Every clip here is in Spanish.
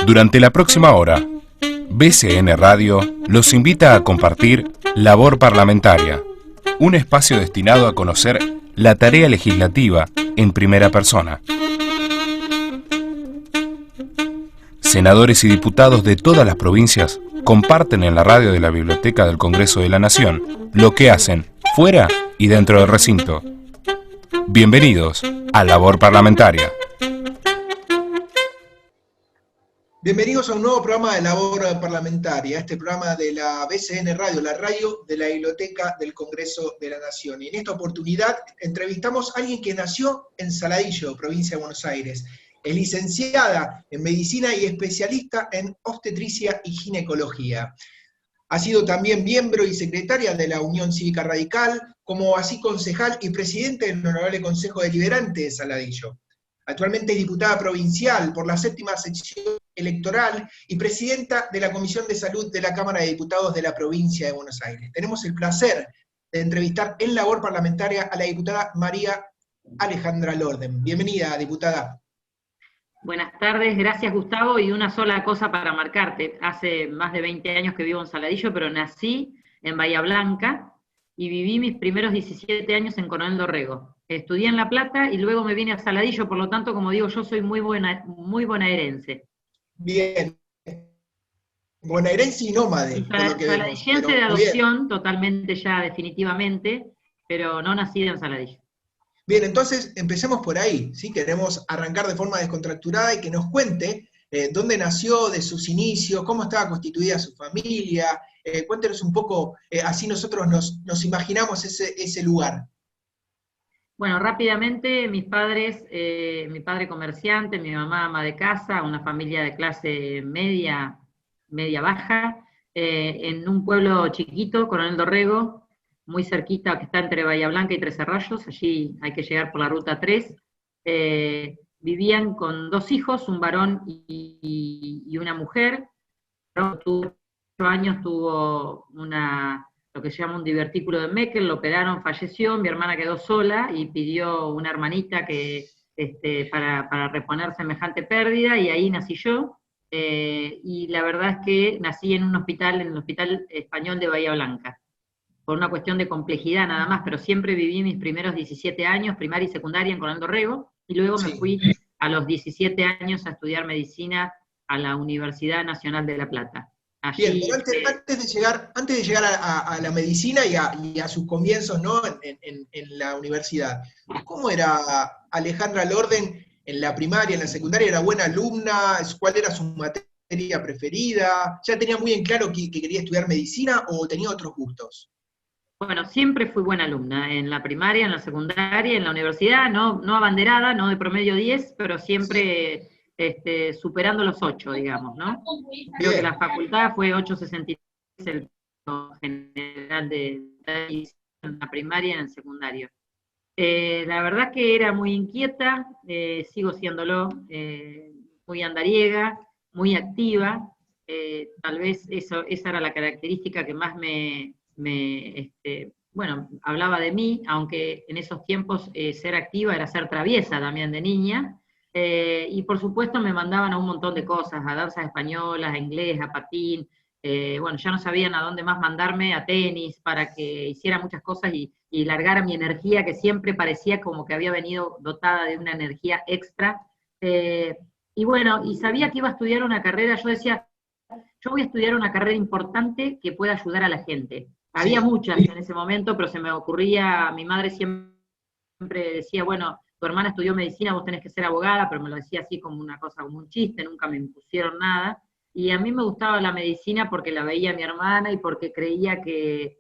Durante la próxima hora, BCN Radio los invita a compartir Labor Parlamentaria, un espacio destinado a conocer la tarea legislativa en primera persona. Senadores y diputados de todas las provincias comparten en la radio de la Biblioteca del Congreso de la Nación lo que hacen fuera y dentro del recinto. Bienvenidos a Labor Parlamentaria. Bienvenidos a un nuevo programa de Labor Parlamentaria, este programa de la BCN Radio, la radio de la Biblioteca del Congreso de la Nación. Y en esta oportunidad entrevistamos a alguien que nació en Saladillo, provincia de Buenos Aires. Es licenciada en Medicina y especialista en Obstetricia y Ginecología. Ha sido también miembro y secretaria de la Unión Cívica Radical, como así concejal y presidente del Honorable Consejo Deliberante de Saladillo. Actualmente es diputada provincial por la 7ª sección electoral y presidenta de la Comisión de Salud de la Cámara de Diputados de la provincia de Buenos Aires. Tenemos el placer de entrevistar en Labor Parlamentaria a la diputada María Alejandra Lorden. Bienvenida, diputada. Buenas tardes, gracias Gustavo, y una sola cosa para marcarte. Hace más de 20 años que vivo en Saladillo, pero nací en Bahía Blanca y viví mis primeros 17 años en Coronel Dorrego. Estudié en La Plata y luego me vine a Saladillo, por lo tanto, como digo, yo soy muy bonaerense. Bien. Bonaerense y nómade. Saladillense de adopción, totalmente ya definitivamente, pero no nacida en Saladillo. Bien, entonces empecemos por ahí, ¿sí? Queremos arrancar de forma descontracturada y que nos cuente dónde nació, de sus inicios, cómo estaba constituida su familia. Cuéntenos un poco, así nosotros nos imaginamos ese lugar. Bueno, rápidamente, mis padres, mi padre comerciante, mi mamá ama de casa, una familia de clase media baja, en un pueblo chiquito, Coronel Dorrego, muy cerquita, que está entre Bahía Blanca y Tres Arroyos, allí hay que llegar por la ruta 3, vivían con 2 hijos, un varón y una mujer. Tuvo 8 años, tuvo lo que se llama un divertículo de Meckel, lo operaron, falleció, mi hermana quedó sola y pidió una hermanita para reponer semejante pérdida, y ahí nací yo, y la verdad es que nací en el Hospital Español de Bahía Blanca, por una cuestión de complejidad nada más, pero siempre viví mis primeros 17 años, primaria y secundaria en Coronel Dorrego, y luego me fui a los 17 años a estudiar medicina a la Universidad Nacional de La Plata. Allí, bien, pero antes de llegar a la medicina y a sus comienzos, ¿no? en la universidad, ¿cómo era Alejandra Lorden en la primaria, en la secundaria? ¿Era buena alumna? ¿Cuál era su materia preferida? ¿Ya tenía muy en claro que quería estudiar medicina o tenía otros gustos? Bueno, siempre fui buena alumna, en la primaria, en la secundaria, en la universidad, no abanderada, no de promedio 10, pero siempre superando los 8, digamos, ¿no? Creo que la facultad fue 8.63 el general de en la primaria y en el secundario. La verdad que era muy inquieta, sigo siéndolo, muy andariega, muy activa, tal vez esa era la característica que más hablaba de mí, aunque en esos tiempos ser activa era ser traviesa también de niña, y por supuesto me mandaban a un montón de cosas, a danzas españolas, a inglés, a patín, ya no sabían a dónde más mandarme, a tenis, para que hiciera muchas cosas y largara mi energía, que siempre parecía como que había venido dotada de una energía extra, y sabía que iba a estudiar una carrera. Yo decía, yo voy a estudiar una carrera importante que pueda ayudar a la gente. Había muchas en ese momento, pero se me ocurría, mi madre siempre decía, bueno, tu hermana estudió medicina, vos tenés que ser abogada, pero me lo decía así como una cosa, como un chiste, nunca me impusieron nada, y a mí me gustaba la medicina porque la veía mi hermana y porque creía que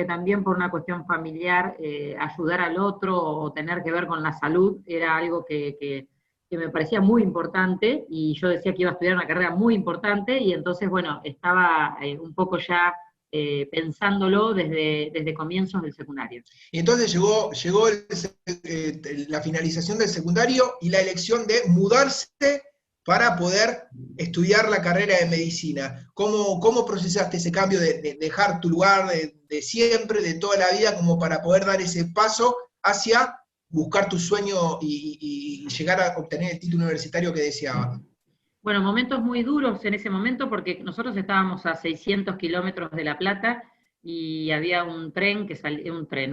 también por una cuestión familiar, ayudar al otro o tener que ver con la salud era algo que me parecía muy importante, y yo decía que iba a estudiar una carrera muy importante, y entonces, estaba un poco ya pensándolo desde comienzos del secundario. Y entonces llegó la finalización del secundario y la elección de mudarse para poder estudiar la carrera de medicina. ¿Cómo procesaste ese cambio de dejar tu lugar de siempre, de toda la vida, como para poder dar ese paso hacia buscar tu sueño y llegar a obtener el título universitario que deseaba? Bueno, momentos muy duros en ese momento porque nosotros estábamos a 600 kilómetros de La Plata y había un tren,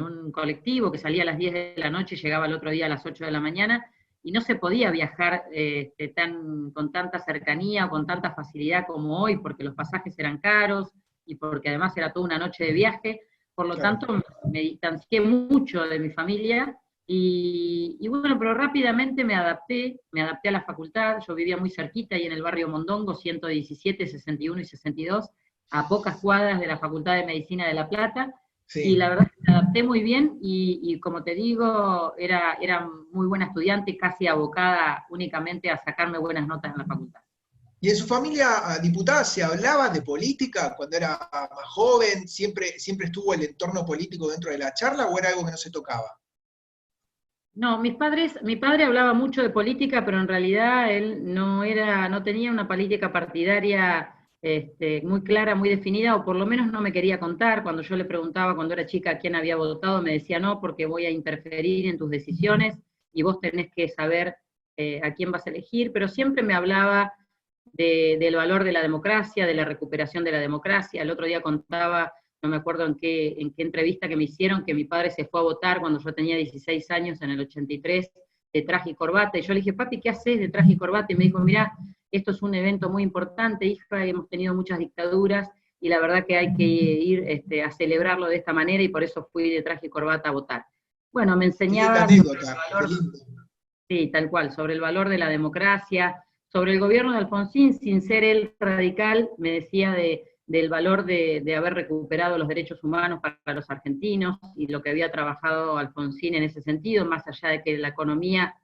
un colectivo que salía a las 10 de la noche y llegaba el otro día a las 8 de la mañana, y no se podía viajar con tanta cercanía o con tanta facilidad como hoy, porque los pasajes eran caros y porque además era toda una noche de viaje. Por lo Claro. tanto me distancié mucho de mi familia y bueno, pero rápidamente me adapté a la facultad. Yo vivía muy cerquita ahí en el barrio Mondongo, 117, 61 y 62, a pocas cuadras de la Facultad de Medicina de La Plata, y Sí. la verdad es que me adapté muy bien, y como te digo, era muy buena estudiante, casi abocada únicamente a sacarme buenas notas en la facultad. ¿Y en su familia, diputada, se hablaba de política cuando era más joven? ¿Siempre estuvo el entorno político dentro de la charla o era algo que no se tocaba? No, mi padre hablaba mucho de política, pero en realidad él no tenía una política partidaria muy clara, muy definida, o por lo menos no me quería contar. Cuando yo le preguntaba cuando era chica a quién había votado, me decía no, porque voy a interferir en tus decisiones y vos tenés que saber a quién vas a elegir, pero siempre me hablaba del valor de la democracia, de la recuperación de la democracia. El otro día contaba, no me acuerdo en qué entrevista que me hicieron, que mi padre se fue a votar cuando yo tenía 16 años, en el 83, de traje y corbata, y yo le dije, papi, ¿qué haces de traje y corbata? Y me dijo, mirá, esto es un evento muy importante, hija, hemos tenido muchas dictaduras, y la verdad que hay que ir a celebrarlo de esta manera, y por eso fui de traje y corbata a votar. Bueno, me Qué linda enseñaba sobre el anécdota, qué valor, lindo. sí, tal cual, sobre el valor de la democracia, sobre el gobierno de Alfonsín, sin ser él radical, me decía del valor de haber recuperado los derechos humanos para los argentinos y lo que había trabajado Alfonsín en ese sentido, más allá de que la economía,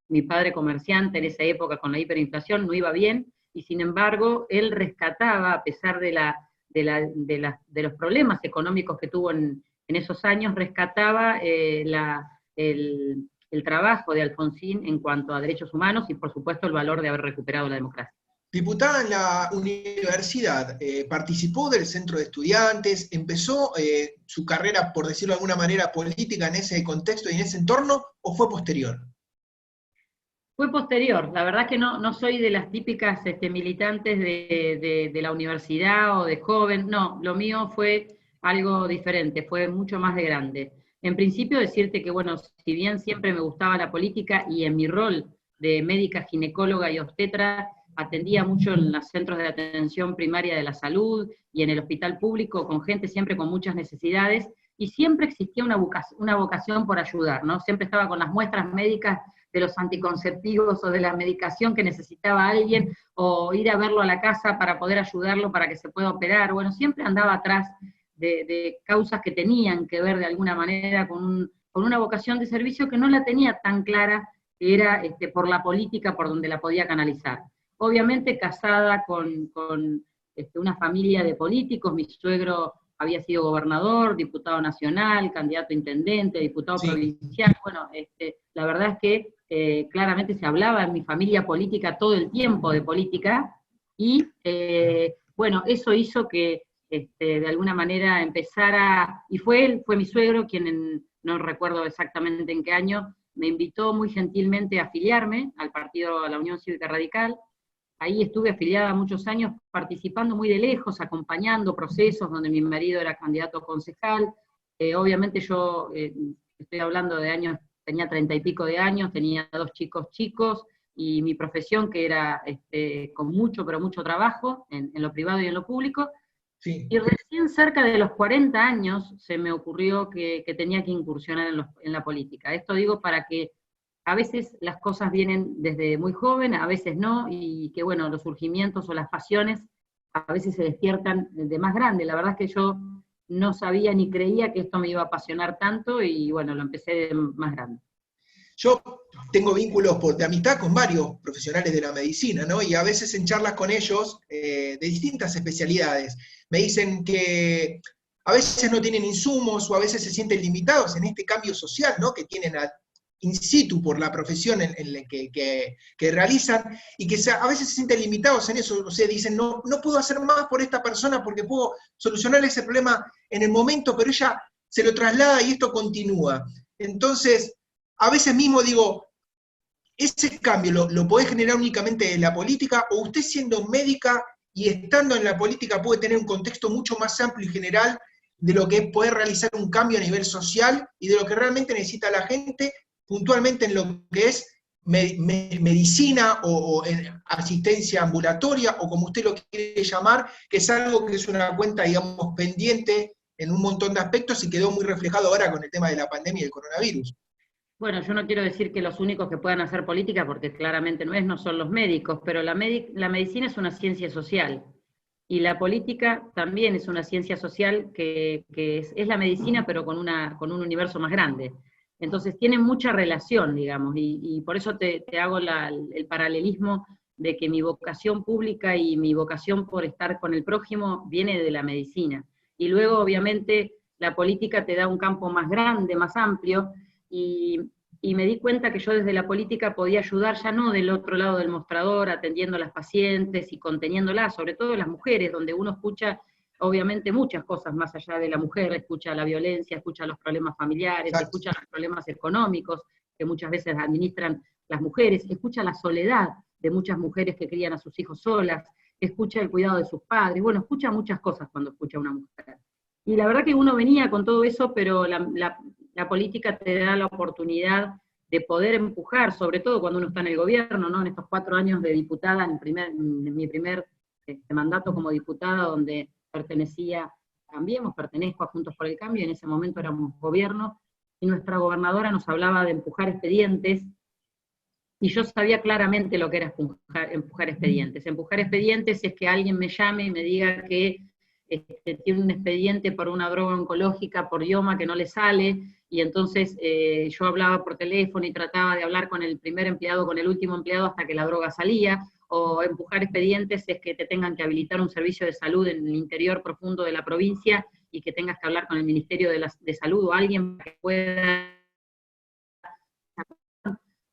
mi padre comerciante en esa época con la hiperinflación, no iba bien, y sin embargo él rescataba, a pesar de los problemas económicos que tuvo en esos años, rescataba el trabajo de Alfonsín en cuanto a derechos humanos y por supuesto el valor de haber recuperado la democracia. Diputada en la universidad, participó del centro de estudiantes, empezó su carrera, por decirlo de alguna manera, política en ese contexto y en ese entorno, ¿o fue posterior? Fue posterior, la verdad que no soy de las típicas militantes de la universidad o de joven, no, lo mío fue algo diferente, fue mucho más de grande. En principio decirte que, bueno, si bien siempre me gustaba la política y en mi rol de médica, ginecóloga y obstetra, atendía mucho en los centros de atención primaria de la salud y en el hospital público con gente siempre con muchas necesidades, y siempre existía una vocación por ayudar, ¿no? Siempre estaba con las muestras médicas de los anticonceptivos o de la medicación que necesitaba alguien, o ir a verlo a la casa para poder ayudarlo para que se pueda operar. Bueno, siempre andaba atrás de causas que tenían que ver de alguna manera con una vocación de servicio que no la tenía tan clara, que era por la política, por donde la podía canalizar. Obviamente casada con una familia de políticos, mi suegro había sido gobernador, diputado nacional, candidato a intendente, diputado provincial. Bueno, la verdad es que claramente se hablaba en mi familia política todo el tiempo de política, y bueno, eso hizo que de alguna manera empezara, y fue mi suegro quien, no recuerdo exactamente en qué año, me invitó muy gentilmente a afiliarme al partido, a la Unión Cívica Radical. Ahí estuve afiliada muchos años, participando muy de lejos, acompañando procesos donde mi marido era candidato a concejal. Obviamente yo estoy hablando de años, tenía 30 y pico de años, tenía 2 chicos, y mi profesión, que era con mucho, pero mucho trabajo, en lo privado y en lo público. Sí. Y recién cerca de los 40 años se me ocurrió que tenía que incursionar en la política. Esto digo para que a veces las cosas vienen desde muy joven, a veces no, y que bueno, los surgimientos o las pasiones a veces se despiertan de más grande. La verdad es que yo no sabía ni creía que esto me iba a apasionar tanto, y bueno, lo empecé de más grande. Yo tengo vínculos de amistad con varios profesionales de la medicina, ¿no? Y a veces en charlas con ellos, de distintas especialidades, me dicen que a veces no tienen insumos o a veces se sienten limitados en este cambio social, ¿no? Que tienen in situ por la profesión en la que realizan, y que a veces se sienten limitados en eso. O sea, dicen, no puedo hacer más por esta persona porque puedo solucionar ese problema en el momento, pero ella se lo traslada y esto continúa. Entonces, a veces mismo digo, ¿ese cambio lo podés generar únicamente en la política, o usted siendo médica y estando en la política puede tener un contexto mucho más amplio y general de lo que es poder realizar un cambio a nivel social y de lo que realmente necesita la gente, puntualmente en lo que es medicina o en asistencia ambulatoria, o como usted lo quiere llamar, que es algo que es una cuenta, digamos, pendiente en un montón de aspectos y quedó muy reflejado ahora con el tema de la pandemia y el coronavirus? Bueno, yo no quiero decir que los únicos que puedan hacer política, porque claramente no son los médicos, pero la medicina es una ciencia social, y la política también es una ciencia social que es la medicina, pero con un universo más grande. Entonces tienen mucha relación, digamos, y por eso te hago el paralelismo de que mi vocación pública y mi vocación por estar con el prójimo viene de la medicina. Y luego, obviamente, la política te da un campo más grande, más amplio, y, y me di cuenta que yo desde la política podía ayudar, ya no del otro lado del mostrador, atendiendo a las pacientes y conteniéndolas, sobre todo las mujeres, donde uno escucha obviamente muchas cosas más allá de la mujer, escucha la violencia, escucha los problemas familiares, Exacto. escucha los problemas económicos que muchas veces administran las mujeres, escucha la soledad de muchas mujeres que crían a sus hijos solas, escucha el cuidado de sus padres, bueno, escucha muchas cosas cuando escucha a una mujer. Y la verdad que uno venía con todo eso, pero la política te da la oportunidad de poder empujar, sobre todo cuando uno está en el gobierno, ¿no? En estos 4 años de diputada, en mi primer mandato como diputada, donde pertenezco a Juntos por el Cambio, en ese momento éramos gobierno, y nuestra gobernadora nos hablaba de empujar expedientes, y yo sabía claramente lo que era empujar expedientes. Empujar expedientes es que alguien me llame y me diga que tiene un expediente por una droga oncológica por IOMA que no le sale, y entonces yo hablaba por teléfono y trataba de hablar con el primer empleado, con el último empleado hasta que la droga salía. O empujar expedientes es que te tengan que habilitar un servicio de salud en el interior profundo de la provincia y que tengas que hablar con el Ministerio de Salud o alguien que pueda.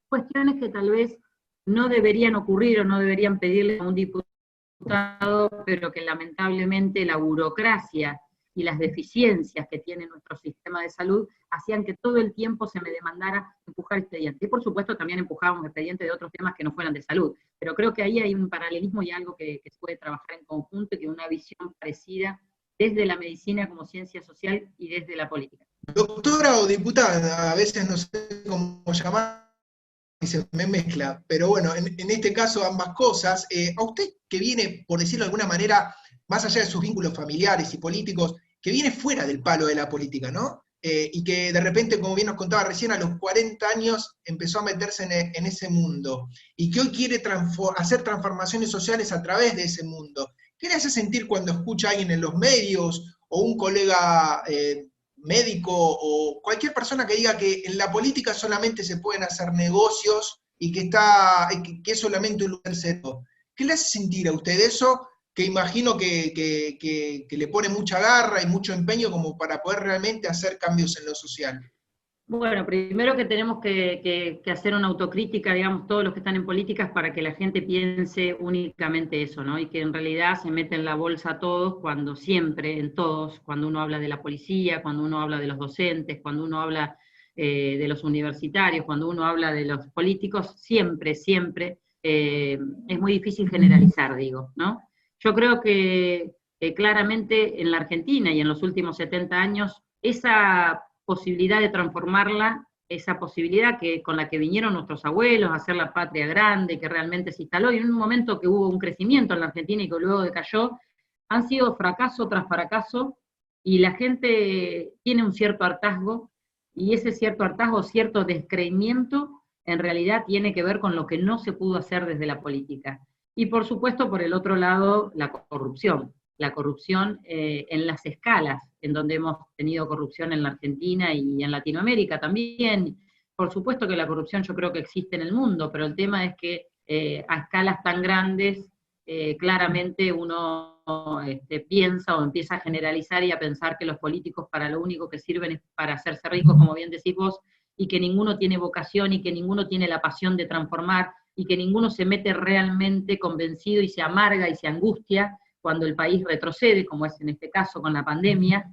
Cuestiones que tal vez no deberían ocurrir o no deberían pedirle a un diputado, pero que lamentablemente la burocracia y las deficiencias que tiene nuestro sistema de salud hacían que todo el tiempo se me demandara empujar expedientes. Y por supuesto también empujábamos expedientes de otros temas que no fueran de salud. Pero creo que ahí hay un paralelismo y algo que se puede trabajar en conjunto y que una visión parecida desde la medicina como ciencia social y desde la política. Doctora o diputada, a veces no sé cómo llamar, y se me mezcla, pero bueno, en este caso ambas cosas. A usted que viene, por decirlo de alguna manera, más allá de sus vínculos familiares y políticos, que viene fuera del palo de la política, ¿no? Y que de repente, como bien nos contaba recién, a los 40 años empezó a meterse en ese mundo, y que hoy quiere hacer transformaciones sociales a través de ese mundo. ¿Qué le hace sentir cuando escucha a alguien en los medios, o un colega médico, o cualquier persona que diga que en la política solamente se pueden hacer negocios y que es solamente un lugar seco? ¿Qué le hace sentir a usted eso? Que imagino que le pone mucha garra y mucho empeño como para poder realmente hacer cambios en lo social. Bueno, primero que tenemos que hacer una autocrítica, digamos, todos los que están en políticas, para que la gente piense únicamente eso, ¿no? Y que en realidad se mete en la bolsa a todos, cuando siempre, en todos, cuando uno habla de la policía, cuando uno habla de los docentes, cuando uno habla de los universitarios, cuando uno habla de los políticos, siempre es muy difícil generalizar, digo, ¿no? Yo creo que claramente en la Argentina y en los últimos 70 años, esa posibilidad de transformarla, esa posibilidad con la que vinieron nuestros abuelos a hacer la patria grande, que realmente se instaló, y en un momento que hubo un crecimiento en la Argentina y que luego decayó, han sido fracaso tras fracaso, y la gente tiene un cierto hartazgo, y ese cierto hartazgo, cierto descreimiento, en realidad tiene que ver con lo que no se pudo hacer desde la política. Y por supuesto, por el otro lado, la corrupción en las escalas, en donde hemos tenido corrupción en la Argentina y en Latinoamérica también. Por supuesto que la corrupción yo creo que existe en el mundo, pero el tema es que a escalas tan grandes, claramente uno piensa o empieza a generalizar y a pensar que los políticos para lo único que sirven es para hacerse ricos, como bien decís vos, y que ninguno tiene vocación y que ninguno tiene la pasión de transformar y que ninguno se mete realmente convencido y se amarga y se angustia cuando el país retrocede, como es en este caso con la pandemia,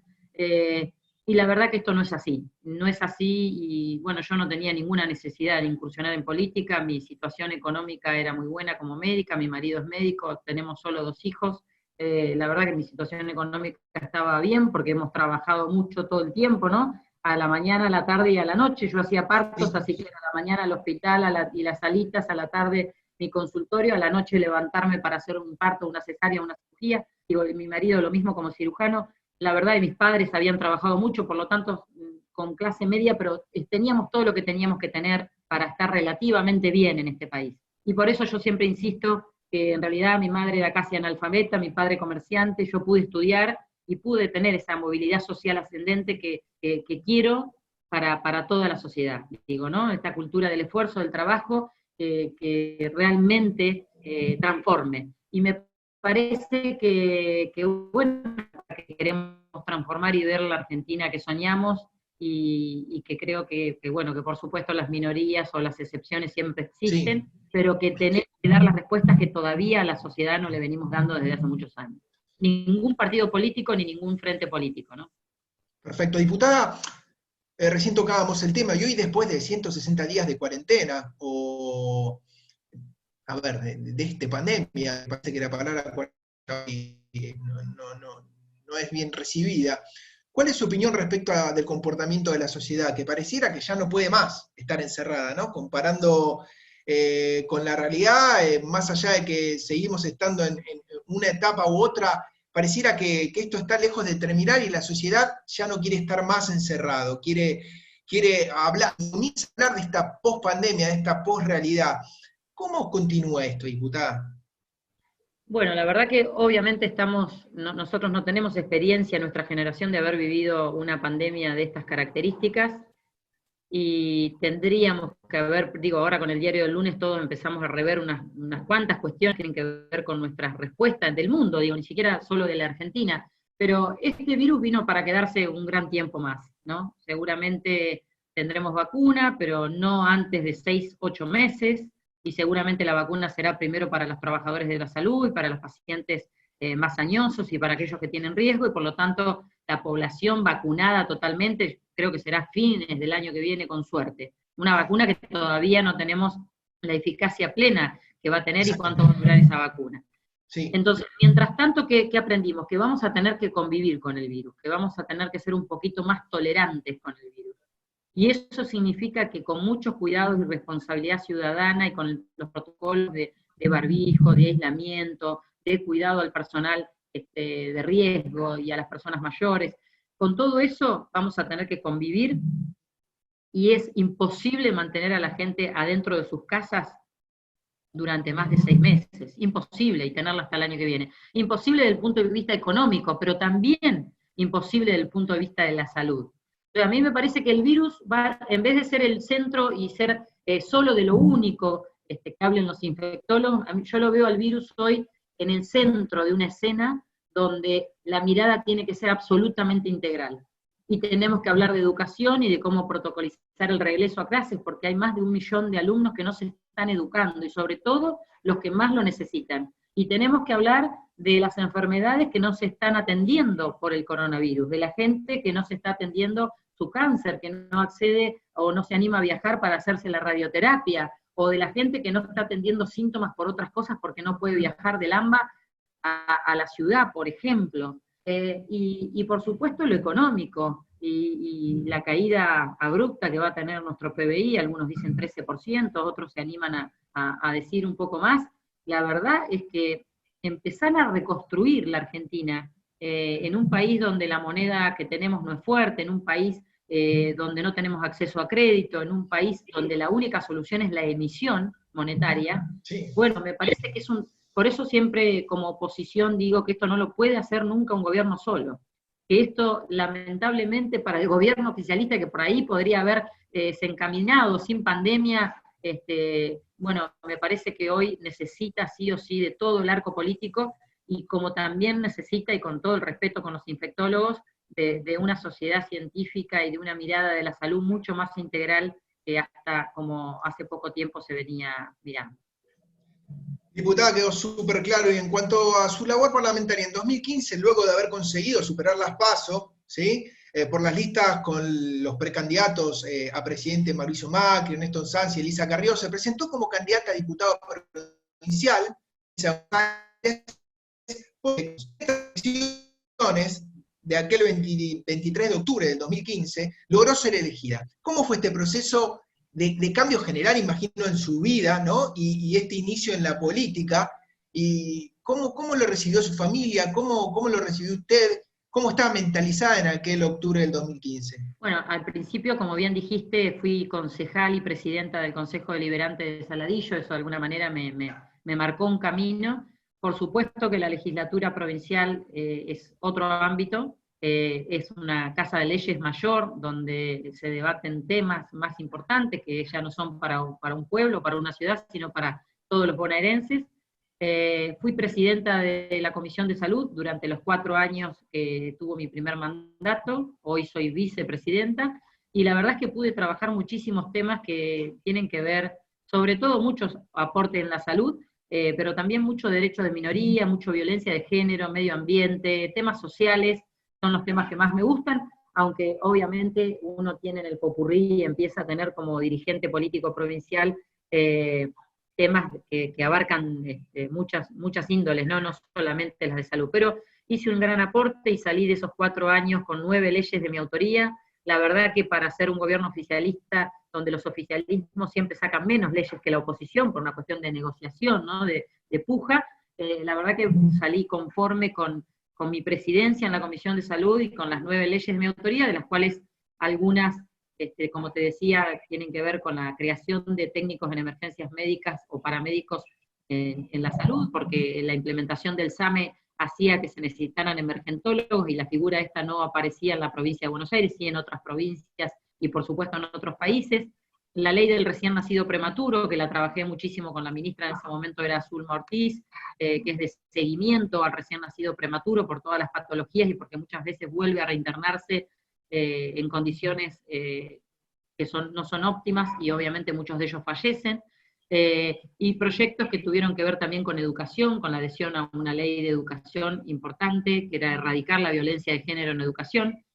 y la verdad que esto no es así, no es así, y bueno, yo no tenía ninguna necesidad de incursionar en política, mi situación económica era muy buena como médica, mi marido es médico, tenemos solo 2 hijos, la verdad que mi situación económica estaba bien, porque hemos trabajado mucho todo el tiempo, ¿no? A la mañana, a la tarde y a la noche, yo hacía partos, así que a la mañana al hospital y las salitas, a la tarde mi consultorio, a la noche levantarme para hacer un parto, una cesárea, una cirugía, digo, mi marido lo mismo como cirujano, la verdad, mis padres habían trabajado mucho, por lo tanto, con clase media, pero teníamos todo lo que teníamos que tener para estar relativamente bien en este país. Y por eso yo siempre insisto que en realidad mi madre era casi analfabeta, mi padre comerciante, yo pude estudiar y pude tener esa movilidad social ascendente que quiero para toda la sociedad, digo, ¿no? Esta cultura del esfuerzo, del trabajo, que realmente transforme. Y me parece bueno, que queremos transformar y ver la Argentina que soñamos, y que creo bueno, que por supuesto las minorías o las excepciones siempre existen, Sí. pero que tenemos que dar las respuestas que todavía a la sociedad no le venimos dando desde hace muchos años. Ningún partido político ni ningún frente político, ¿no? Perfecto. Diputada, recién tocábamos el tema, y hoy después de 160 días de cuarentena, o, a ver, de esta pandemia, me parece que la palabra no es bien recibida. ¿Cuál es su opinión respecto del comportamiento de la sociedad? Que pareciera que ya no puede más estar encerrada, ¿no? Comparando con la realidad, más allá de que seguimos estando en una etapa u otra, pareciera que esto está lejos de terminar y la sociedad ya no quiere estar más encerrado, quiere hablar de esta pospandemia, de esta posrealidad. ¿Cómo continúa esto, diputada? Bueno, la verdad que obviamente nosotros no tenemos experiencia en nuestra generación de haber vivido una pandemia de estas características, y tendríamos que digo, ahora con el diario del lunes todos empezamos a rever unas cuantas cuestiones que tienen que ver con nuestras respuestas del mundo, digo, ni siquiera solo de la Argentina, pero este virus vino para quedarse un gran tiempo más, ¿no? Seguramente tendremos vacuna, pero no antes de 6, 8 meses, y seguramente la vacuna será primero para los trabajadores de la salud y para los pacientes más añosos y para aquellos que tienen riesgo, y por lo tanto la población vacunada totalmente creo que será fines del año que viene con suerte. Una vacuna que todavía no tenemos la eficacia plena que va a tener y cuánto va a durar esa vacuna. Sí. Entonces, mientras tanto, ¿qué aprendimos? Que vamos a tener que convivir con el virus, que vamos a tener que ser un poquito más tolerantes con el virus. Y eso significa que con muchos cuidados y responsabilidad ciudadana y con los protocolos de barbijo, de aislamiento, de cuidado al personal de riesgo y a las personas mayores, con todo eso vamos a tener que convivir, y es imposible mantener a la gente adentro de sus casas durante más de 6 meses, imposible, y tenerla hasta el año que viene. Imposible desde el punto de vista económico, pero también imposible desde el punto de vista de la salud. Entonces, a mí me parece que el virus va, en vez de ser el centro y ser solo de lo único que hablen los infectólogos, yo lo veo al virus hoy en el centro de una escena donde la mirada tiene que ser absolutamente integral. Y tenemos que hablar de educación y de cómo protocolizar el regreso a clases, porque hay más de 1 millón de alumnos que no se están educando, y sobre todo los que más lo necesitan. Y tenemos que hablar de las enfermedades que no se están atendiendo por el coronavirus, de la gente que no se está atendiendo su cáncer, que no accede o no se anima a viajar para hacerse la radioterapia, o de la gente que no está atendiendo síntomas por otras cosas porque no puede viajar del AMBA a la ciudad, por ejemplo. Y por supuesto lo económico, y la caída abrupta que va a tener nuestro PBI, algunos dicen 13%, otros se animan a decir un poco más. La verdad es que empezar a reconstruir la Argentina en un país donde la moneda que tenemos no es fuerte, en un país donde no tenemos acceso a crédito, en un país donde la única solución es la emisión monetaria, Sí. bueno, me parece que por eso siempre como oposición digo que esto no lo puede hacer nunca un gobierno solo, que esto lamentablemente para el gobierno oficialista, que por ahí podría haber se encaminado sin pandemia, bueno, me parece que hoy necesita sí o sí de todo el arco político, y como también necesita, y con todo el respeto con los infectólogos, de una sociedad científica y de una mirada de la salud mucho más integral que hasta como hace poco tiempo se venía mirando. Diputada, quedó súper claro. Y en cuanto a su labor parlamentaria, en 2015, luego de haber conseguido superar las PASO, ¿sí?, por las listas con los precandidatos a presidente Mauricio Macri, Ernesto Sanz y Elisa Carrió, se presentó como candidata a diputado provincial, de aquel 23 de octubre del 2015, logró ser elegida. ¿Cómo fue este proceso de cambio general, imagino, en su vida, ¿no? Y este inicio en la política? ¿Y cómo lo recibió su familia? ¿Cómo lo recibió usted? ¿Cómo estaba mentalizada en aquel octubre del 2015? Bueno, al principio, como bien dijiste, fui concejal y presidenta del Consejo Deliberante de Saladillo, eso de alguna manera me marcó un camino. Por supuesto que la legislatura provincial es otro ámbito, es una casa de leyes mayor, donde se debaten temas más importantes, que ya no son para un pueblo, para una ciudad, sino para todos los bonaerenses. Fui presidenta de la Comisión de Salud durante los 4 años que tuvo mi primer mandato, hoy soy vicepresidenta, y la verdad es que pude trabajar muchísimos temas que tienen que ver, sobre todo muchos aportes en la salud, pero también mucho derecho de minoría, mucho violencia de género, medio ambiente, temas sociales, son los temas que más me gustan, aunque obviamente uno tiene en el popurrí y empieza a tener como dirigente político provincial temas que abarcan muchas índoles, ¿no? No solamente las de salud, pero hice un gran aporte y salí de esos 4 años con 9 leyes de mi autoría. La verdad que para ser un gobierno oficialista, donde los oficialismos siempre sacan menos leyes que la oposición, por una cuestión de negociación, ¿no? de puja, la verdad que salí conforme con mi presidencia en la Comisión de Salud y con las 9 leyes de mi autoría, de las cuales algunas, como te decía, tienen que ver con la creación de técnicos en emergencias médicas o paramédicos en la salud, porque la implementación del SAME hacía que se necesitaran emergentólogos y la figura esta no aparecía en la provincia de Buenos Aires, sí en otras provincias y por supuesto en otros países. La ley del recién nacido prematuro, que la trabajé muchísimo con la ministra en ese momento, era Zulma Ortiz, que es de seguimiento al recién nacido prematuro por todas las patologías y porque muchas veces vuelve a reinternarse en condiciones que no son óptimas y obviamente muchos de ellos fallecen. Y proyectos que tuvieron que ver también con educación, con la adhesión a una ley de educación importante, que era erradicar la violencia de género en educación.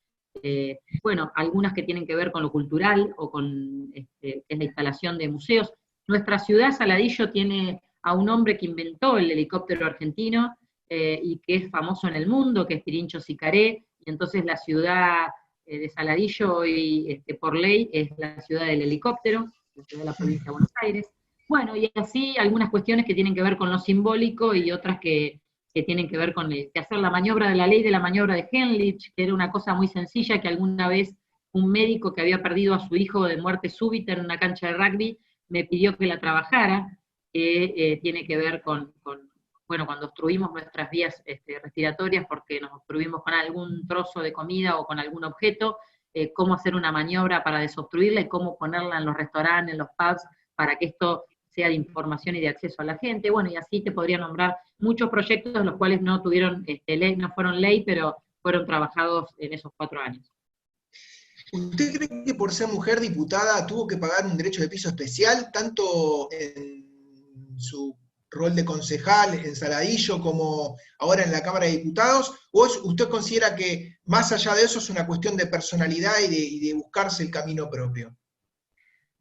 Bueno, algunas que tienen que ver con lo cultural o con es la instalación de museos. Nuestra ciudad, Saladillo, tiene a un hombre que inventó el helicóptero argentino y que es famoso en el mundo, que es Pirincho Sicaré, y entonces la ciudad de Saladillo hoy, por ley, es la ciudad del helicóptero, la ciudad de la provincia de Buenos Aires. Bueno, y así algunas cuestiones que tienen que ver con lo simbólico y otras que tienen que ver con que hacer la maniobra de la ley de la maniobra de Henlich, que era una cosa muy sencilla que alguna vez un médico que había perdido a su hijo de muerte súbita en una cancha de rugby me pidió que la trabajara, que tiene que ver con bueno, cuando obstruimos nuestras vías respiratorias porque nos obstruimos con algún trozo de comida o con algún objeto, cómo hacer una maniobra para desobstruirla y cómo ponerla en los restaurantes, en los pubs, para que esto sea de información y de acceso a la gente. Bueno, y así te podría nombrar muchos proyectos, los cuales no tuvieron ley, no fueron ley, pero fueron trabajados en esos 4 años. ¿Usted cree que por ser mujer diputada tuvo que pagar un derecho de piso especial, tanto en su rol de concejal en Saladillo como ahora en la Cámara de Diputados? ¿O usted considera que más allá de eso es una cuestión de personalidad y de buscarse el camino propio?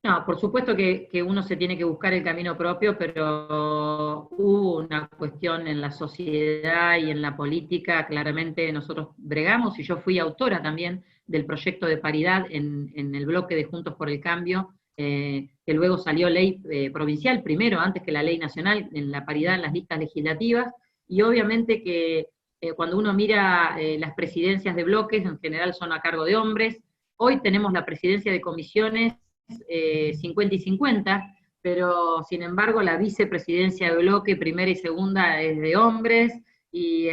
No, por supuesto que uno se tiene que buscar el camino propio, pero hubo una cuestión en la sociedad y en la política, claramente nosotros bregamos, y yo fui autora también del proyecto de paridad en el bloque de Juntos por el Cambio, que luego salió ley provincial primero, antes que la ley nacional, en la paridad en las listas legislativas, y obviamente que cuando uno mira las presidencias de bloques, en general son a cargo de hombres. Hoy tenemos la presidencia de comisiones 50 y 50, pero sin embargo la vicepresidencia de bloque, primera y segunda, es de hombres, y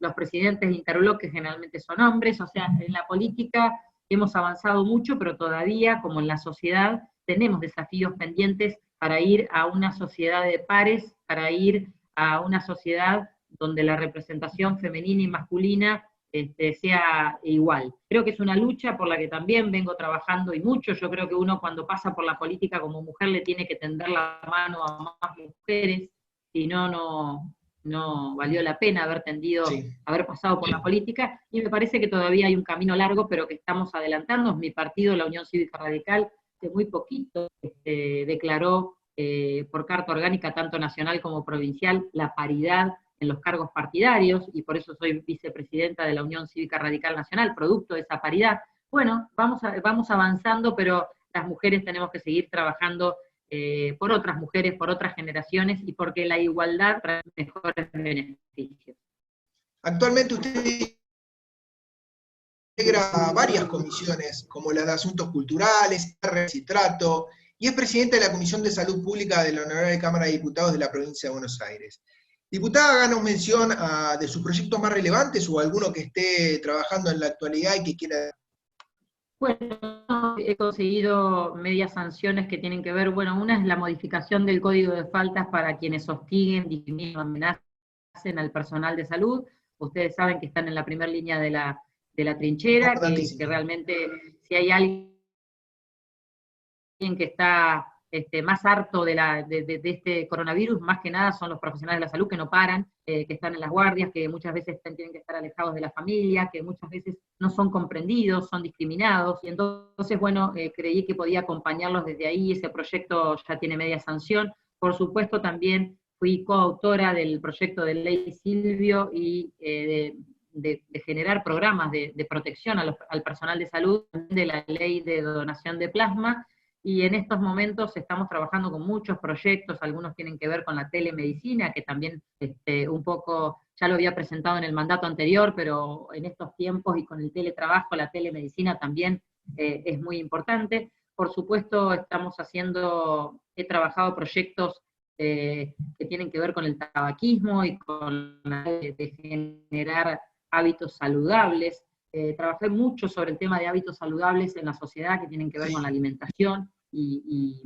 los presidentes de interbloques generalmente son hombres. O sea, en la política hemos avanzado mucho, pero todavía, como en la sociedad, tenemos desafíos pendientes para ir a una sociedad de pares, para ir a una sociedad donde la representación femenina y masculina sea igual. Creo que es una lucha por la que también vengo trabajando y mucho. Yo creo que uno cuando pasa por la política como mujer le tiene que tender la mano a más mujeres, si no, no valió la pena Sí. haber pasado por la política, y me parece que todavía hay un camino largo, pero que estamos adelantando. Mi partido, la Unión Cívica Radical, de muy poquito declaró por carta orgánica, tanto nacional como provincial, la paridad en los cargos partidarios, y por eso soy vicepresidenta de la Unión Cívica Radical Nacional, producto de esa paridad. Bueno, vamos avanzando, pero las mujeres tenemos que seguir trabajando por otras mujeres, por otras generaciones, y porque la igualdad trae mejores beneficios. Actualmente usted integra varias comisiones, como la de Asuntos Culturales, y Trato, y es presidente de la Comisión de Salud Pública de la Honorable Cámara de Diputados de la Provincia de Buenos Aires. Diputada, háganos mención de sus proyectos más relevantes o alguno que esté trabajando en la actualidad y que quiera. Bueno, he conseguido medias sanciones que tienen que ver, bueno, una es la modificación del Código de Faltas para quienes hostiguen, discriminen o amenacen al personal de salud. Ustedes saben que están en la primera línea de la trinchera, que realmente si hay alguien que está más harto de este coronavirus, más que nada son los profesionales de la salud que no paran, que están en las guardias, que muchas veces tienen que estar alejados de la familia, que muchas veces no son comprendidos, son discriminados, y entonces, bueno, creí que podía acompañarlos desde ahí. Ese proyecto ya tiene media sanción. Por supuesto, también fui coautora del proyecto de ley Silvio y de generar programas de protección al personal de salud, de la ley de donación de plasma, y en estos momentos estamos trabajando con muchos proyectos. Algunos tienen que ver con la telemedicina, que también un poco ya lo había presentado en el mandato anterior, pero en estos tiempos y con el teletrabajo, la telemedicina también es muy importante. Por supuesto, he trabajado proyectos que tienen que ver con el tabaquismo y con la de generar hábitos saludables. Trabajé mucho sobre el tema de hábitos saludables en la sociedad que tienen que ver con la alimentación y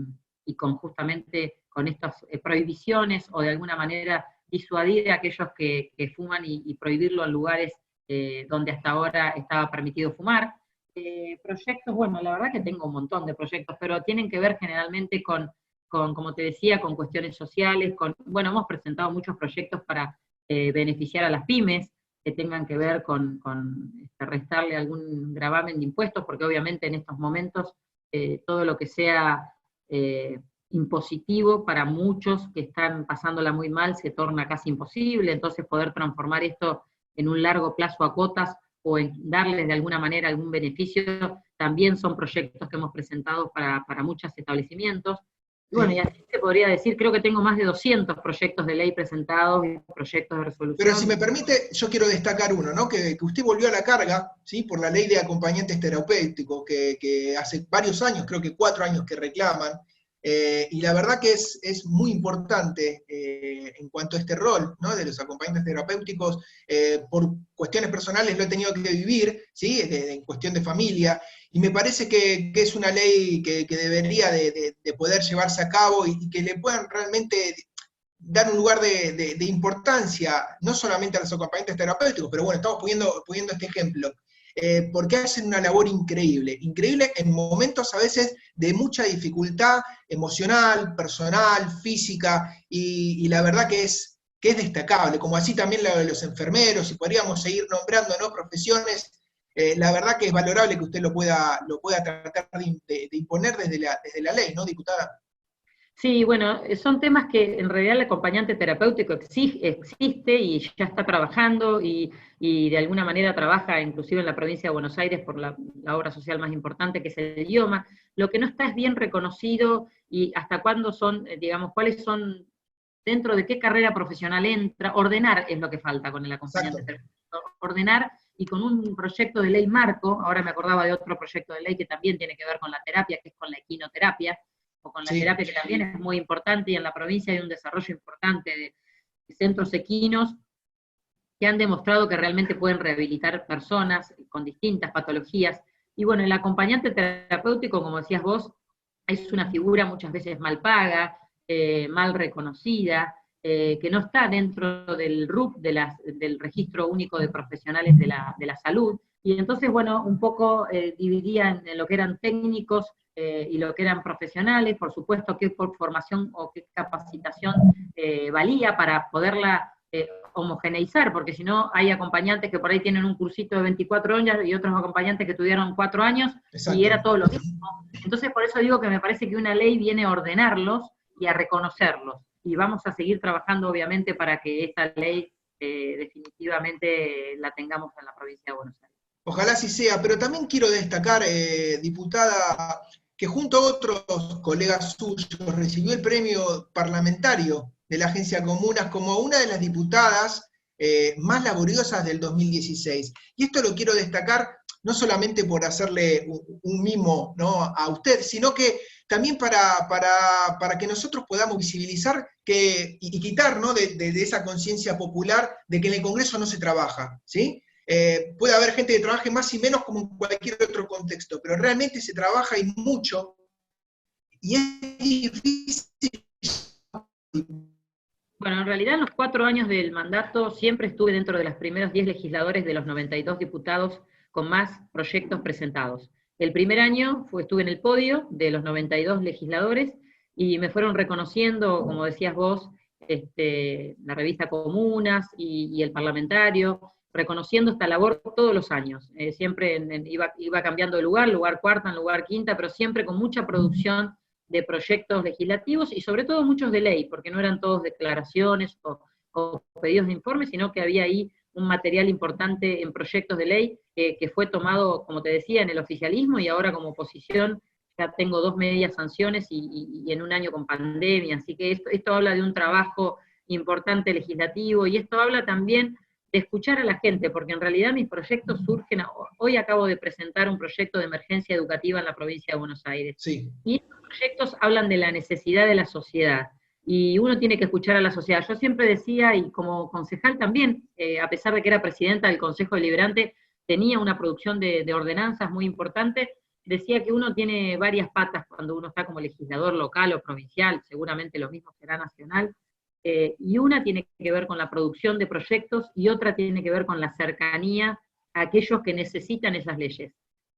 con justamente con estas prohibiciones, o de alguna manera disuadir a aquellos que fuman y prohibirlo en lugares donde hasta ahora estaba permitido fumar. Proyectos, bueno, la verdad que tengo un montón de proyectos, pero tienen que ver generalmente como te decía, con cuestiones sociales, bueno, hemos presentado muchos proyectos para beneficiar a las pymes, que tengan que ver con restarle algún gravamen de impuestos, porque obviamente en estos momentos todo lo que sea impositivo para muchos que están pasándola muy mal se torna casi imposible. Entonces poder transformar esto en un largo plazo a cuotas o en darles de alguna manera algún beneficio, también son proyectos que hemos presentado para muchos establecimientos. Y bueno, y así se podría decir, creo que tengo más de 200 proyectos de ley presentados y proyectos de resolución. Pero si me permite, yo quiero destacar uno, ¿no? Que usted volvió a la carga, ¿sí? Por la ley de acompañantes terapéuticos, que hace varios años, creo que 4 años que reclaman, y la verdad que es muy importante en cuanto a este rol, ¿no? De los acompañantes terapéuticos. Por cuestiones personales lo he tenido que vivir, ¿sí? En cuestión de familia, y me parece que es una ley que debería de poder llevarse a cabo y que le puedan realmente dar un lugar de importancia, no solamente a los acompañantes terapéuticos, pero bueno, estamos poniendo este ejemplo, porque hacen una labor increíble, increíble en momentos a veces de mucha dificultad emocional, personal, física, y la verdad que es destacable, como así también la de los enfermeros, y podríamos seguir nombrando, ¿no? Profesiones. La verdad que es valorable que usted lo pueda tratar de imponer desde la ley, ¿no, diputada? Sí, bueno, son temas que en realidad el acompañante terapéutico existe y ya está trabajando, y de alguna manera trabaja inclusive en la provincia de Buenos Aires por la obra social más importante, que es el idioma. Lo que no está es bien reconocido, y hasta cuándo son, digamos, cuáles son, dentro de qué carrera profesional entra. Ordenar es lo que falta con el acompañante terapéutico. Ordenar, y con un proyecto de ley marco. Ahora me acordaba de otro proyecto de ley que también tiene que ver con la terapia, que es con la equinoterapia, o con la terapia, que también es muy importante, y en la provincia hay un desarrollo importante de centros equinos que han demostrado que realmente pueden rehabilitar personas con distintas patologías. Y bueno, el acompañante terapéutico, como decías vos, es una figura muchas veces mal paga, mal reconocida, que no está dentro del RUP, del Registro Único de Profesionales de la Salud. Y entonces, bueno, un poco dividía en lo que eran técnicos y lo que eran profesionales. Por supuesto, qué formación o qué capacitación valía para poderla homogeneizar, porque si no hay acompañantes que por ahí tienen un cursito de 24 años y otros acompañantes que tuvieron 4 años, Exacto. y era todo lo mismo. Entonces por eso digo que me parece que una ley viene a ordenarlos y a reconocerlos, y vamos a seguir trabajando obviamente para que esta ley definitivamente la tengamos en la provincia de Buenos Aires. Ojalá así sea, pero también quiero destacar, diputada, que junto a otros colegas suyos recibió el premio parlamentario de la Agencia Comunas como una de las diputadas más laboriosas del 2016. Y esto lo quiero destacar no solamente por hacerle un mimo, ¿no?, a usted, sino que también para que nosotros podamos visibilizar y quitar, ¿no?, de esa conciencia popular de que en el Congreso no se trabaja, ¿sí? Puede haber gente que trabaje más y menos como en cualquier otro contexto, pero realmente se trabaja y mucho, y es difícil. Bueno, en realidad en los 4 años del mandato siempre estuve dentro de los primeros 10 legisladores de los 92 diputados con más proyectos presentados. El primer año estuve en el podio de los 92 legisladores y me fueron reconociendo, como decías vos, la revista Comunas y el parlamentario, reconociendo esta labor todos los años. Siempre iba cambiando de lugar cuarta, en lugar quinta, pero siempre con mucha producción de proyectos legislativos y sobre todo muchos de ley, porque no eran todos declaraciones o pedidos de informe, sino que había ahí un material importante en proyectos de ley que fue tomado, como te decía, en el oficialismo, y ahora como oposición ya tengo 2 medias sanciones y en un año con pandemia, así que esto habla de un trabajo importante legislativo, y esto habla también de escuchar a la gente, porque en realidad mis proyectos surgen, hoy acabo de presentar un proyecto de emergencia educativa en la provincia de Buenos Aires, Sí. y estos proyectos hablan de la necesidad de la sociedad, y uno tiene que escuchar a la sociedad. Yo siempre decía, y como concejal también, a pesar de que era presidenta del Consejo Deliberante, tenía una producción de ordenanzas muy importante, decía que uno tiene varias patas cuando uno está como legislador local o provincial, seguramente lo mismo será nacional, y una tiene que ver con la producción de proyectos y otra tiene que ver con la cercanía a aquellos que necesitan esas leyes.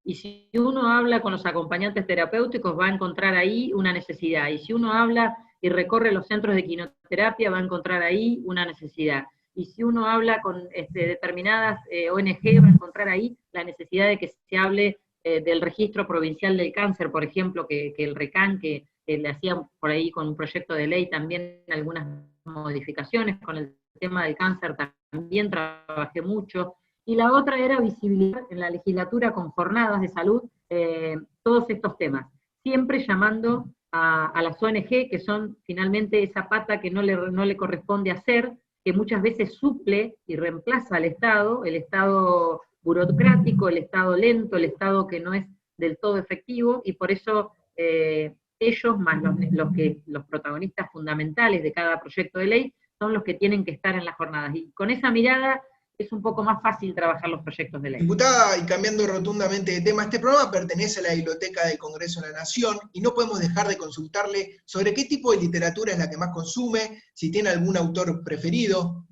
Y si uno habla con los acompañantes terapéuticos va a encontrar ahí una necesidad, y si uno habla y recorre los centros de quimioterapia va a encontrar ahí una necesidad, y si uno habla con determinadas ONG va a encontrar ahí la necesidad de que se hable del registro provincial del cáncer, por ejemplo, que el RECAN, que le hacían por ahí con un proyecto de ley también algunas modificaciones, con el tema del cáncer también trabajé mucho, y la otra era visibilizar en la legislatura con jornadas de salud todos estos temas, siempre llamando a las ONG, que son finalmente esa pata que no le corresponde hacer, que muchas veces suple y reemplaza al Estado, el Estado burocrático, el Estado lento, el Estado que no es del todo efectivo, y por eso ellos, más los protagonistas fundamentales de cada proyecto de ley, son los que tienen que estar en las jornadas. Y con esa mirada es un poco más fácil trabajar los proyectos de ley. Diputada, y cambiando rotundamente de tema, este programa pertenece a la Biblioteca del Congreso de la Nación y no podemos dejar de consultarle sobre qué tipo de literatura es la que más consume, si tiene algún autor preferido.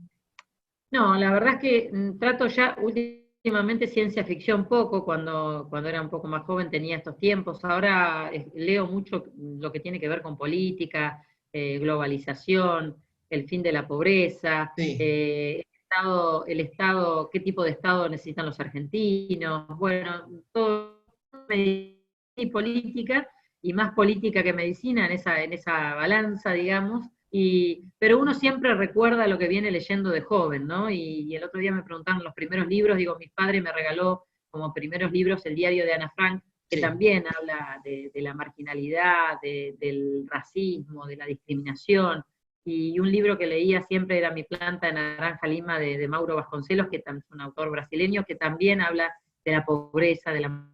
No, la verdad es que trato ya últimamente ciencia ficción poco, cuando era un poco más joven tenía estos tiempos, ahora leo mucho lo que tiene que ver con política, globalización, el fin de la pobreza, Sí. el Estado, qué tipo de Estado necesitan los argentinos, bueno, todo y política, y más política que medicina en esa balanza, digamos, pero uno siempre recuerda lo que viene leyendo de joven, ¿no? Y el otro día me preguntaban los primeros libros, digo, mi padre me regaló como primeros libros el diario de Ana Frank, que Sí. también habla de la marginalidad, del racismo, de la discriminación, y un libro que leía siempre era Mi planta de naranja lima de Mauro Vasconcelos, que es un autor brasileño, que también habla de la pobreza, de la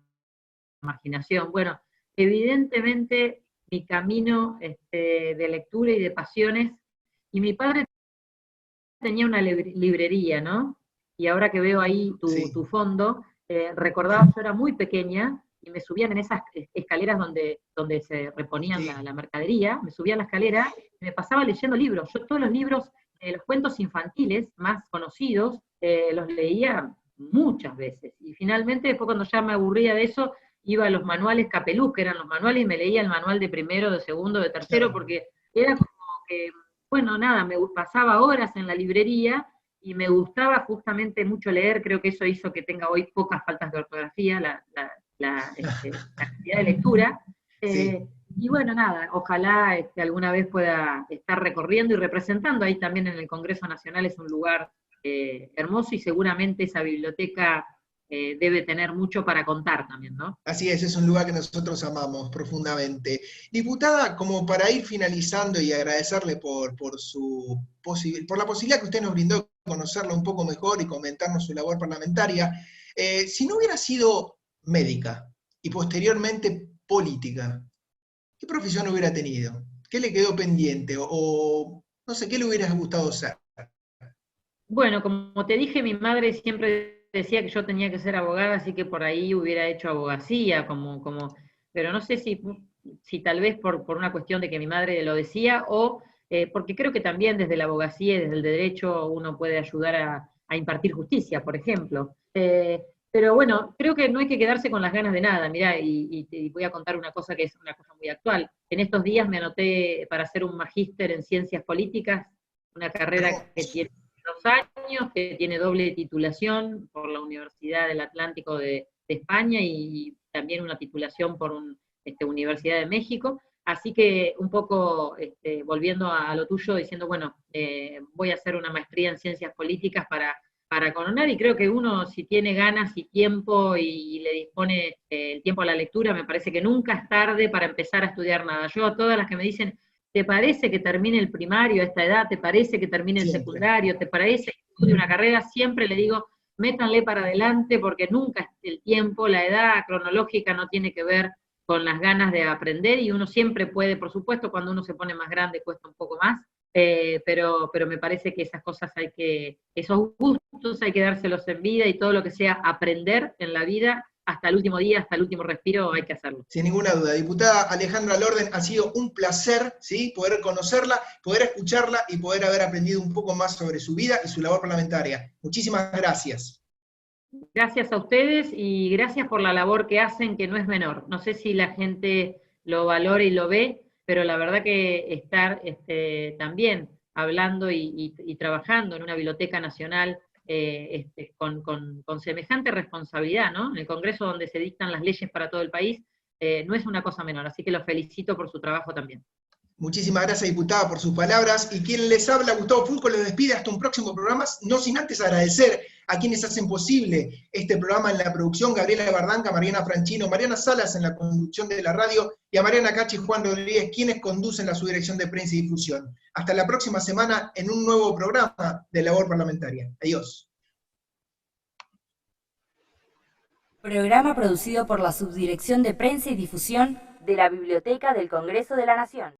marginación. Bueno, evidentemente mi camino de lectura y de pasiones, y mi padre tenía una librería, ¿no? Y ahora que veo ahí tu fondo, recordaba, yo era muy pequeña, y me subían en esas escaleras donde se reponían la mercadería, me subía a la escalera y me pasaba leyendo libros. Yo todos los libros, los cuentos infantiles más conocidos, los leía muchas veces. Y finalmente, después cuando ya me aburría de eso, iba a los manuales Capeluz, que eran los manuales, y me leía el manual de primero, de segundo, de tercero, porque era como que bueno, nada, pasaba horas en la librería y me gustaba justamente mucho leer, creo que eso hizo que tenga hoy pocas faltas de ortografía, la cantidad de lectura. Sí. Y bueno, nada, ojalá alguna vez pueda estar recorriendo y representando ahí también en el Congreso Nacional, es un lugar hermoso y seguramente esa biblioteca debe tener mucho para contar también, ¿no? Así es un lugar que nosotros amamos profundamente. Diputada, como para ir finalizando y agradecerle por la posibilidad que usted nos brindó de conocerla un poco mejor y comentarnos su labor parlamentaria, si no hubiera sido médica y posteriormente política, ¿qué profesión hubiera tenido? ¿Qué le quedó pendiente? O no sé, ¿qué le hubiera gustado ser? Bueno, como te dije, mi madre siempre decía que yo tenía que ser abogada, así que por ahí hubiera hecho abogacía, pero no sé si tal vez por una cuestión de que mi madre lo decía, o porque creo que también desde la abogacía y desde el derecho uno puede ayudar a impartir justicia, por ejemplo. Pero bueno, creo que no hay que quedarse con las ganas de nada. Mirá, y te voy a contar una cosa que es una cosa muy actual. En estos días me anoté para hacer un magíster en ciencias políticas, una carrera que Hermoso. tiene 2 años, que tiene doble titulación por la Universidad del Atlántico de España y también una titulación por una Universidad de México. Así que un poco volviendo a lo tuyo, diciendo, bueno, voy a hacer una maestría en ciencias políticas para coronar, y creo que uno, si tiene ganas y tiempo y le dispone el tiempo a la lectura, me parece que nunca es tarde para empezar a estudiar nada. Yo a todas las que me dicen, ¿te parece que termine el primario a esta edad? ¿Te parece que termine el Siempre. secundario? ¿Te parece que estudie una carrera? Siempre le digo, métanle para adelante, porque nunca el tiempo, la edad cronológica no tiene que ver con las ganas de aprender, y uno siempre puede, por supuesto, cuando uno se pone más grande cuesta un poco más, pero me parece que esas cosas esos gustos hay que dárselos en vida, y todo lo que sea aprender en la vida, hasta el último día, hasta el último respiro, hay que hacerlo. Sin ninguna duda. Diputada Alejandra Lorden, ha sido un placer, ¿sí?, poder conocerla, poder escucharla y poder haber aprendido un poco más sobre su vida y su labor parlamentaria. Muchísimas gracias. Gracias a ustedes y gracias por la labor que hacen, que no es menor. No sé si la gente lo valora y lo ve, pero la verdad que estar también hablando y trabajando en una biblioteca nacional con semejante responsabilidad, ¿no? En el Congreso, donde se dictan las leyes para todo el país, no es una cosa menor. Así que los felicito por su trabajo también. Muchísimas gracias, diputada, por sus palabras. Y quien les habla, Gustavo Fulco, les despide hasta un próximo programa, no sin antes agradecer a quienes hacen posible este programa en la producción: Gabriela Bardanca, Mariana Franchino, Mariana Salas en la conducción de la radio, y a Mariana Cachi y Juan Rodríguez, quienes conducen la subdirección de prensa y difusión. Hasta la próxima semana en un nuevo programa de Labor Parlamentaria. Adiós. Programa producido por la Subdirección de Prensa y Difusión de la Biblioteca del Congreso de la Nación.